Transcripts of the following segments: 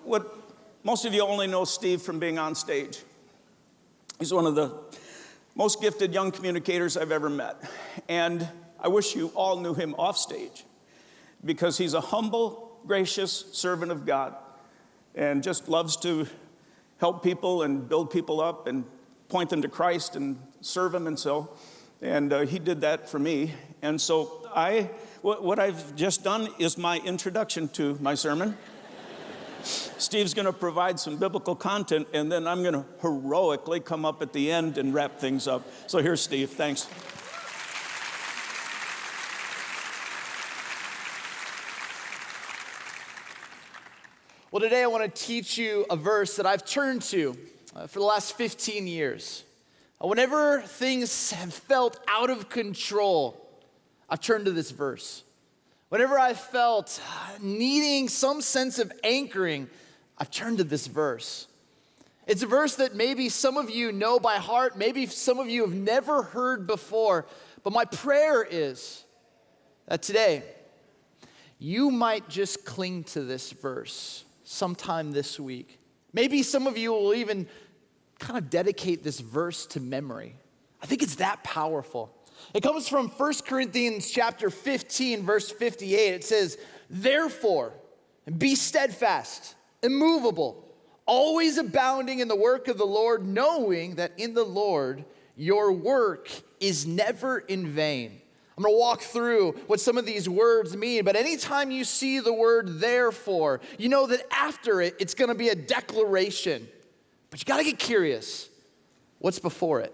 What most of you only know Steve from being on stage. He's one of the most gifted young communicators I've ever met. And I wish you all knew him off stage because he's a humble, gracious servant of God and just loves to help people and build people up and point them to Christ and serve him and he did that for me. And so what I've just done is my introduction to my sermon. Steve's going to provide some biblical content, and then I'm going to heroically come up at the end and wrap things up. So here's Steve. Thanks. Well, today I want to teach you a verse that I've turned to for the last 15 years. Whenever things have felt out of control, I've turned to this verse. Whenever I felt needing some sense of anchoring, I've turned to this verse. It's a verse that maybe some of you know by heart, maybe some of you have never heard before, but my prayer is that today you might just cling to this verse sometime this week. Maybe some of you will even kind of dedicate this verse to memory. I think it's that powerful. It comes from 1 Corinthians chapter 15, verse 58. It says, "Therefore, be steadfast, immovable, always abounding in the work of the Lord, knowing that in the Lord your work is never in vain." I'm going to walk through what some of these words mean, but anytime you see the word therefore, you know that after it, it's going to be a declaration. But you got to get curious. What's before it?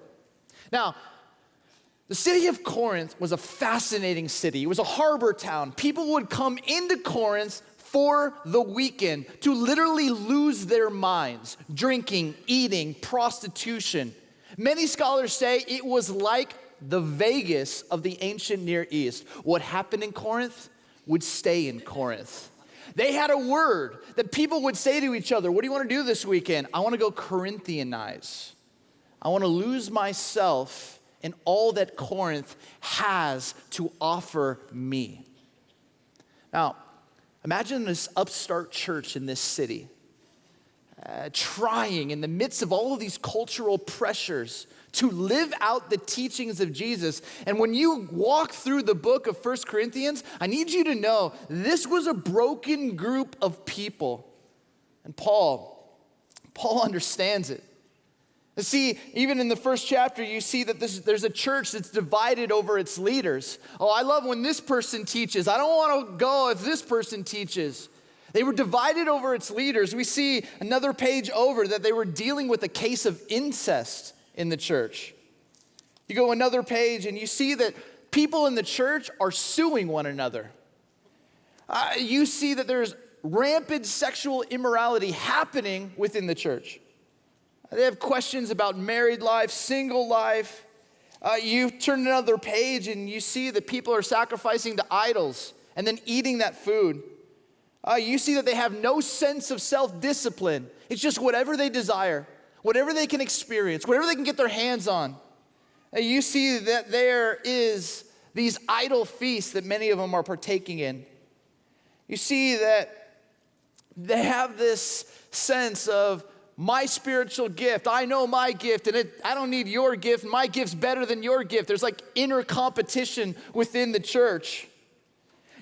Now, the city of Corinth was a fascinating city. It was a harbor town. People would come into Corinth for the weekend to literally lose their minds, drinking, eating, prostitution. Many scholars say it was like the Vegas of the ancient Near East. What happened in Corinth would stay in Corinth. They had a word that people would say to each other. What do you want to do this weekend? I want to go Corinthianize. I want to lose myself in all that Corinth has to offer me. Now, imagine this upstart church in this city, trying in the midst of all of these cultural pressures to live out the teachings of Jesus. And when you walk through the book of 1 Corinthians, I need you to know this was a broken group of people. And Paul understands it. And see, even in the first chapter, you see that there's a church that's divided over its leaders. Oh, I love when this person teaches. I don't want to go if this person teaches. They were divided over its leaders. We see another page over that they were dealing with a case of incest in the church. You go another page and you see that people in the church are suing one another. You see that there's rampant sexual immorality happening within the church. They have questions about married life, single life. You turn another page and you see that people are sacrificing to idols and then eating that food. You see that they have no sense of self-discipline. It's just whatever they desire, whatever they can experience, whatever they can get their hands on. You see that there is these idol feasts that many of them are partaking in. You see that they have this sense of my spiritual gift. I know my gift, and I don't need your gift. My gift's better than your gift. There's like inner competition within the church.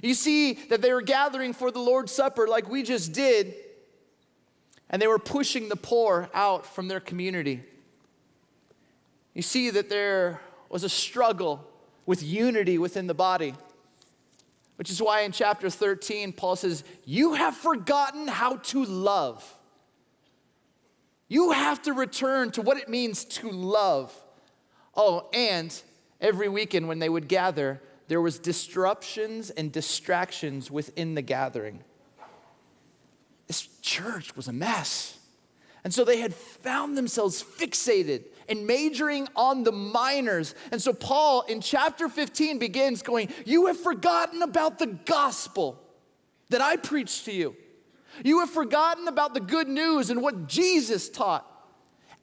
You see that they were gathering for the Lord's Supper like we just did, and they were pushing the poor out from their community. You see that there was a struggle with unity within the body, which is why in chapter 13, Paul says, you have forgotten how to love. You have to return to what it means to love. Oh, and every weekend when they would gather, there was disruptions and distractions within the gathering. This church was a mess. And so they had found themselves fixated and majoring on the minors. And so Paul in chapter 15 begins going, you have forgotten about the gospel that I preached to you. You have forgotten about the good news and what Jesus taught.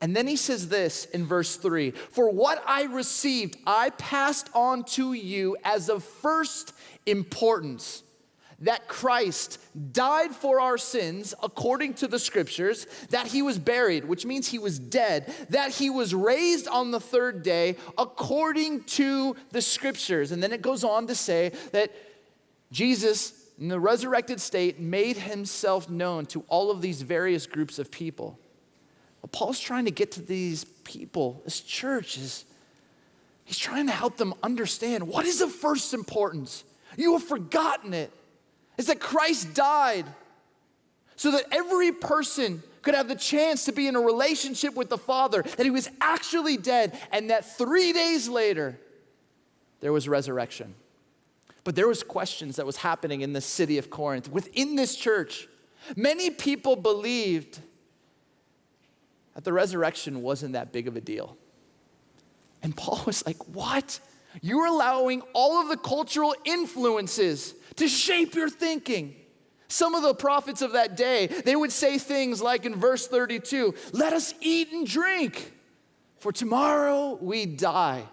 And then he says this in verse 3, for what I received, I passed on to you as of first importance, that Christ died for our sins according to the scriptures, that he was buried, which means he was dead, that he was raised on the third day according to the scriptures. And then it goes on to say that Jesus, in the resurrected state, made himself known to all of these various groups of people. What Paul's trying to get to these people, this church, he's trying to help them understand what is of first importance. You have forgotten it. It's that Christ died so that every person could have the chance to be in a relationship with the Father, that he was actually dead, and that 3 days later, there was resurrection. But there was questions that was happening in the city of Corinth. Within this church, many people believed that the resurrection wasn't that big of a deal. And Paul was like, what? You're allowing all of the cultural influences to shape your thinking. Some of the prophets of that day, they would say things like in verse 32, let us eat and drink, for tomorrow we die.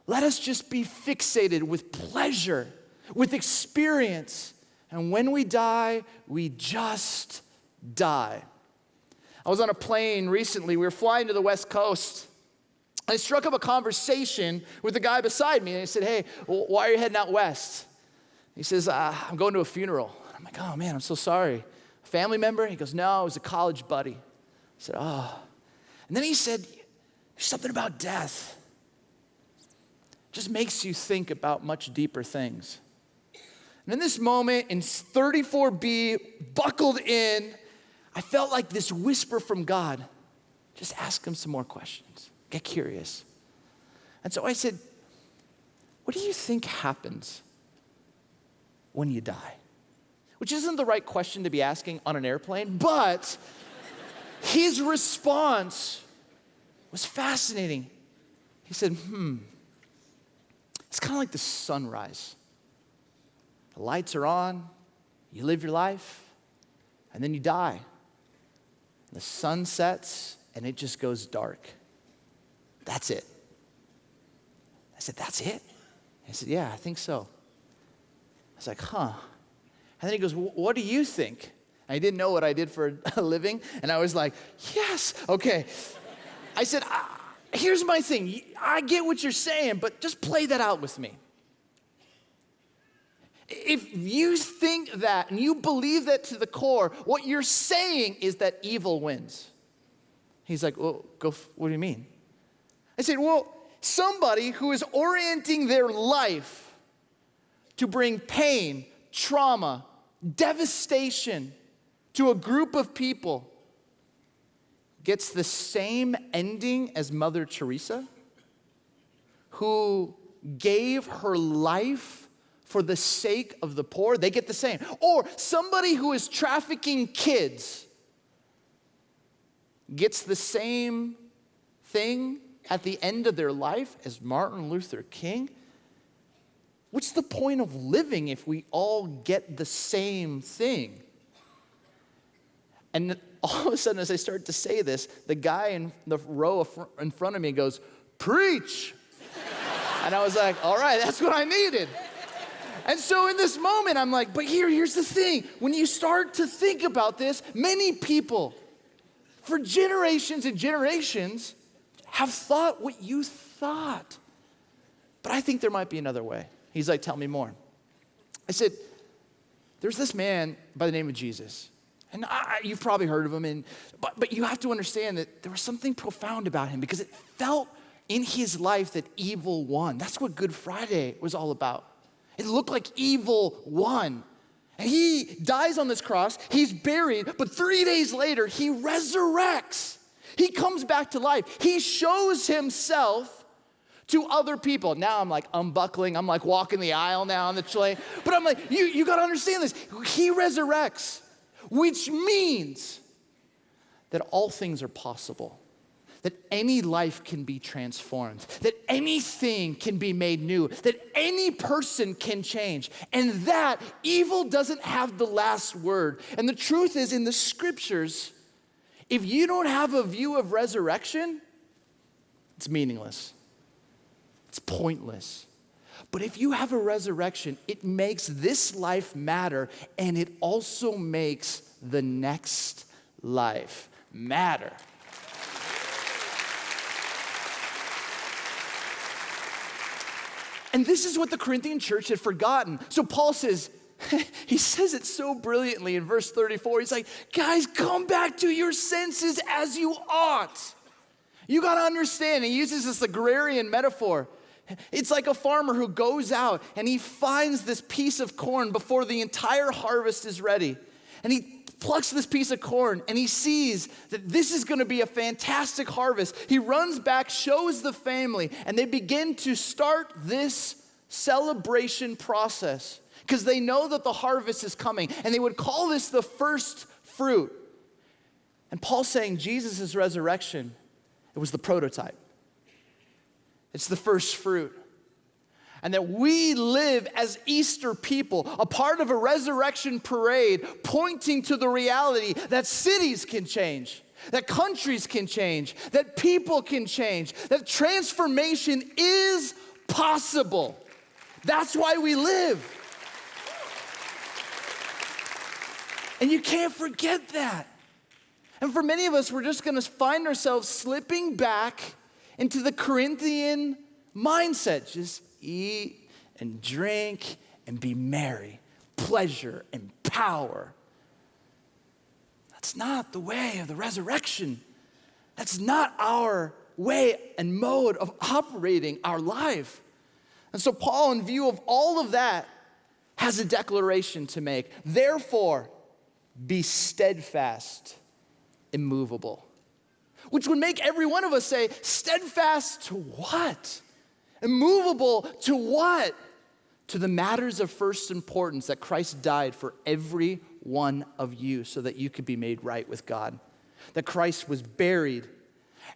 Let us just be fixated with pleasure, with experience. And when we die, we just die. I was on a plane recently. We were flying to the West Coast. I struck up a conversation with the guy beside me, and I said, hey, why are you heading out west? He says, I'm going to a funeral. I'm like, oh man, I'm so sorry. A family member? He goes, no, it was a college buddy. I said, oh. And then he said, there's something about death. Just makes you think about much deeper things. And in this moment, in 34B, buckled in, I felt like this whisper from God, just ask him some more questions. Get curious. And so I said, what do you think happens when you die? Which isn't the right question to be asking on an airplane, but his response was fascinating. He said, it's kind of like the sunrise. The lights are on, you live your life, and then you die. The sun sets, and it just goes dark. That's it. I said, that's it? He said, yeah, I think so. I was like, huh. And then he goes, what do you think? And he didn't know what I did for a living, and I was like, yes, okay. I said, here's my thing. I get what you're saying, but just play that out with me. If you think that and you believe that to the core, what you're saying is that evil wins. He's like, well, what do you mean? I said, well, somebody who is orienting their life to bring pain, trauma, devastation to a group of people gets the same ending as Mother Teresa, who gave her life for the sake of the poor. They get the same. Or somebody who is trafficking kids gets the same thing at the end of their life as Martin Luther King. What's the point of living if we all get the same thing? And all of a sudden, as I start to say this, the guy in the row in front of me goes, preach. And I was like, all right, that's what I needed. And so in this moment, I'm like, but here's the thing. When you start to think about this, many people, for generations and generations, have thought what you thought. But I think there might be another way. He's like, tell me more. I said, there's this man by the name of Jesus. And you've probably heard of him, but you have to understand that there was something profound about him because it felt in his life that evil won. That's what Good Friday was all about. It looked like evil won. And he dies on this cross, he's buried, but 3 days later, he resurrects. He comes back to life. He shows himself to other people. Now I'm like unbuckling, I'm like walking the aisle now on the train. But I'm like, you gotta understand this. He resurrects, which means that all things are possible. That any life can be transformed, that anything can be made new, that any person can change, and that evil doesn't have the last word. And the truth is, in the scriptures, if you don't have a view of resurrection, it's meaningless. It's pointless. But if you have a resurrection, it makes this life matter, and it also makes the next life matter. And this is what the Corinthian church had forgotten. So Paul says, he says it so brilliantly in verse 34. He's like, guys, come back to your senses as you ought. You got to understand. He uses this agrarian metaphor. It's like a farmer who goes out and he finds this piece of corn before the entire harvest is ready. And he plucks this piece of corn and he sees that this is going to be a fantastic harvest. He runs back, shows the family, and they begin to start this celebration process because they know that the harvest is coming. And they would call this the first fruit. And Paul's saying Jesus' resurrection, it was the prototype. It's the first fruit. And that we live as Easter people, a part of a resurrection parade, pointing to the reality that cities can change, that countries can change, that people can change, that transformation is possible. That's why we live. And you can't forget that. And for many of us, we're just gonna find ourselves slipping back into the Corinthian mindset. Just eat and drink and be merry, pleasure and power. That's not the way of the resurrection. That's not our way and mode of operating our life. And so Paul, in view of all of that, has a declaration to make. Therefore, be steadfast, immovable. Which would make every one of us say, steadfast to what? Immovable to what? To the matters of first importance, that Christ died for every one of you so that you could be made right with God. That Christ was buried,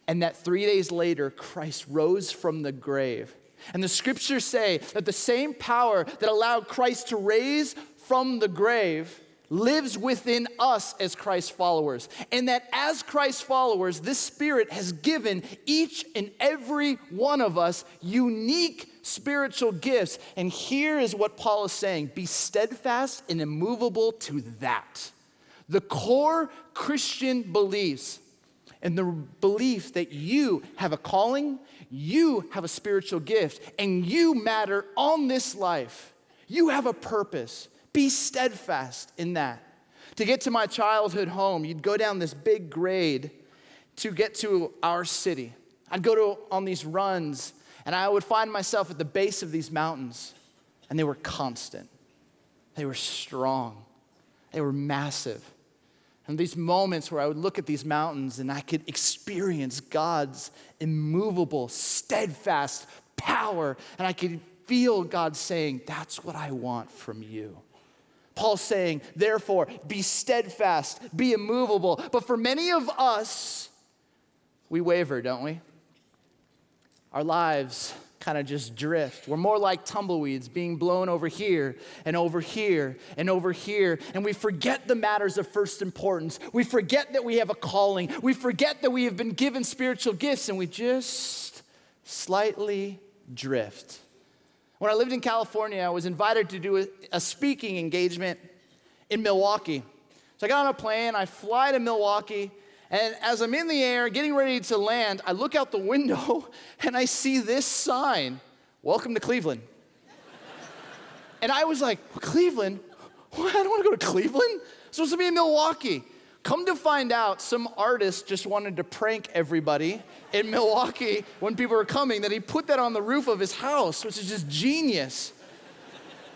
and that 3 days later, Christ rose from the grave. And the scriptures say that the same power that allowed Christ to raise from the grave lives within us as Christ's followers. And that as Christ's followers, this Spirit has given each and every one of us unique spiritual gifts. And here is what Paul is saying: be steadfast and immovable to that. The core Christian beliefs and the belief that you have a calling, you have a spiritual gift, and you matter on this life. You have a purpose. Be steadfast in that. To get to my childhood home, you'd go down this big grade to get to our city. I'd go on these runs, and I would find myself at the base of these mountains, and they were constant. They were strong. They were massive. And these moments where I would look at these mountains and I could experience God's immovable, steadfast power, and I could feel God saying, that's what I want from you. Paul's saying, therefore, be steadfast, be immovable. But for many of us, we waver, don't we? Our lives kind of just drift. We're more like tumbleweeds being blown over here and over here and over here. And we forget the matters of first importance. We forget that we have a calling. We forget that we have been given spiritual gifts, and we just slightly drift. When I lived in California, I was invited to do a speaking engagement in Milwaukee. So I got on a plane, I fly to Milwaukee, and as I'm in the air, getting ready to land, I look out the window and I see this sign, "Welcome to Cleveland." And I was like, Cleveland? What? I don't want to go to Cleveland? I'm supposed to be in Milwaukee. Come to find out, some artist just wanted to prank everybody in Milwaukee when people were coming, that he put that on the roof of his house, which is just genius.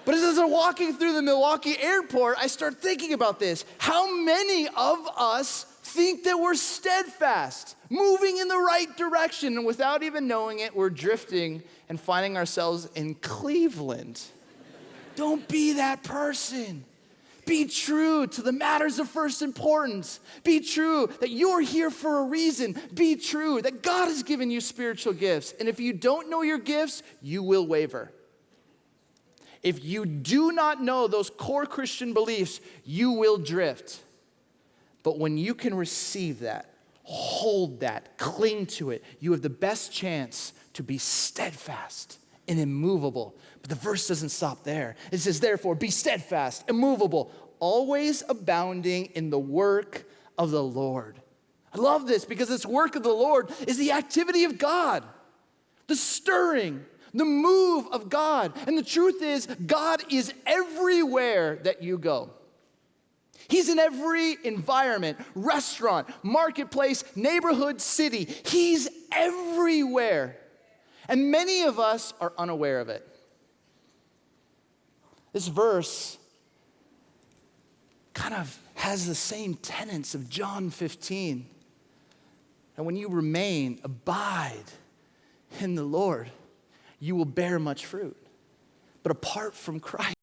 But as I'm walking through the Milwaukee airport, I start thinking about this. How many of us think that we're steadfast, moving in the right direction, and without even knowing it, we're drifting and finding ourselves in Cleveland? Don't be that person. Be true to the matters of first importance. Be true that you're here for a reason. Be true that God has given you spiritual gifts. And if you don't know your gifts, you will waver. If you do not know those core Christian beliefs, you will drift. But when you can receive that, hold that, cling to it, you have the best chance to be steadfast, and immovable. But the verse doesn't stop there. It says, therefore, be steadfast, immovable, always abounding in the work of the Lord. I love this because this work of the Lord is the activity of God, the stirring, the move of God. And the truth is, God is everywhere that you go. He's in every environment, restaurant, marketplace, neighborhood, city. He's everywhere. And many of us are unaware of it. This verse kind of has the same tenets of John 15. And when you remain, abide in the Lord, you will bear much fruit. But apart from Christ,